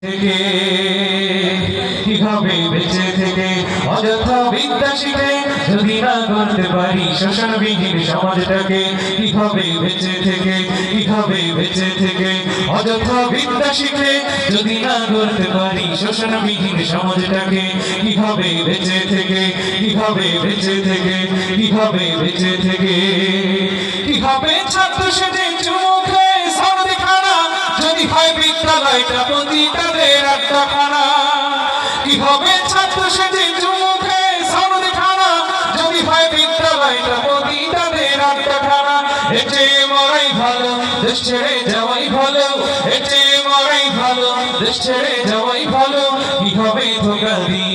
থেকে কিভাবে বেঁচে থেকে অযথা বিদ্যা শিখে যদি না করতে পারি শোষণবিহীন সমাজটাকে কিভাবে বেঁচে থেকে অযথা বিদ্যা শিখে যদি না করতে পারি শোষণবিহীন সমাজটাকে কিভাবে বেঁচে থেকে কিভাবে ছাত্র সেজে চুমুখে সর্দি খানা যদি হয় বিদ্যালয়টা পতিতাদের আড্ডাখানা কিভাবে ছাত্র সেজে চুমুখে সর্দি খানা যদি হয় বিদ্যালয়টা পতিতাদের আড্ডাখানা এতে মরাই ভালো দেশ ছেড়ে যাওয়াই ভালো এতে মরাই ভালো দেশ ছেড়ে যাওয়াই ভালো কিভাবে ধোঁকা দিয়ে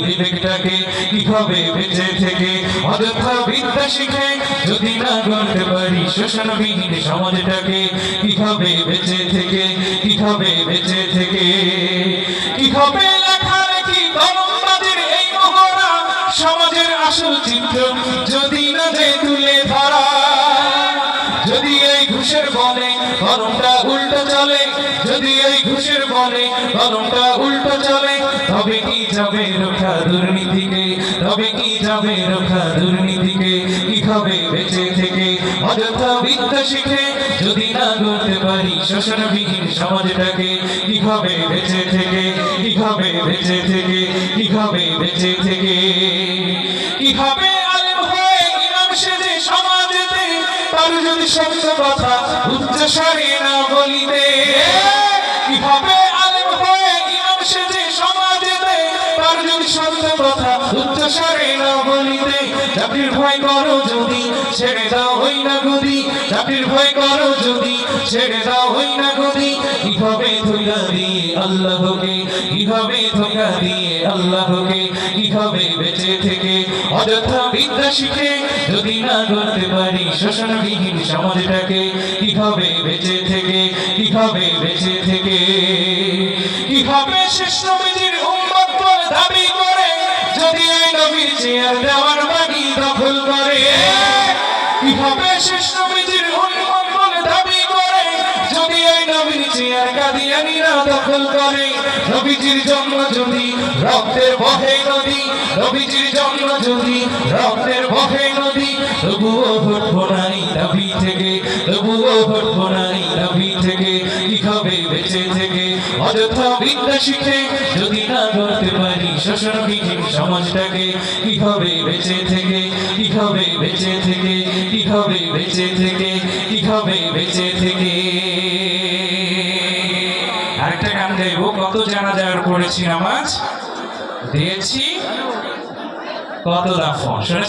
বিবেকটাকে কিভাবে বেঁচে থেকে অযথা বিদ্যা শিখে যদি না করতে পারি শোষণবিহীন সমাজটাকে কিভাবে বেঁচে থেকে কিভাবে লেখালেখি কলমবাজির এই মহড়া সমাজের আসল চিত্র যদি না যে তুলে ধরা যদি এই ঘুষের বলে কলমটা উল্টো চলে তবে কি যাবে রক্ষা দুর্নীতিকে কিভাবে বেঁচে থেকে অযথা বিদ্যা শিখে যদি না করতে পারি শোষণবিহীন সমাজটাকে কিভাবে বেঁচে থেকে কিভাবে আলেম হয়ে ইমাম সেজে সমাজেতে তার যদি সত্য কথা উচ্চস্বরে না বলিতে কিভাবে আলেম হয়ে ইমাম সেজে সমাজেতে তার যদি সত্য কথা উচ্চস্বরে না বলিতে চাকরির ভয় করো যদি ছেড়ে দাও হই না গদি কিভাবে ধোঁকা দিয়ে আল্লাহকে কিভাবে বেঁচে থেকে অযথা বিদ্যা শিখে যদি না করতে পারি শোষণবিহীন সমাজটাকে কিভাবে বেঁচে থেকে কিভাবে শেষ নবীর উম্মত বলে দাবি করে যদি এই নবীর চেয়ার দেওয়ার বাড়ি দখল করে কিভাবে শেষ নবীর উম্মত বলে দাবি করে যদি এই নবীর চেয়ার কাদিয়ানীরা দখল করে নবীজির জন্ম যদি রক্তের বহে নদী তবুও হটবো না এই দাবি থেকে কিভাবে বেঁচে থেকে অযথা বিদ্যা শিখে যদি না করতে পারি শোষণবিহীন সমাজটাকে কিভাবে বেঁচে থেকে আরেকটা গান গাইবো কত জানাজার পড়েছি নামাজ দিয়েছি কত দাফন শুনেছেন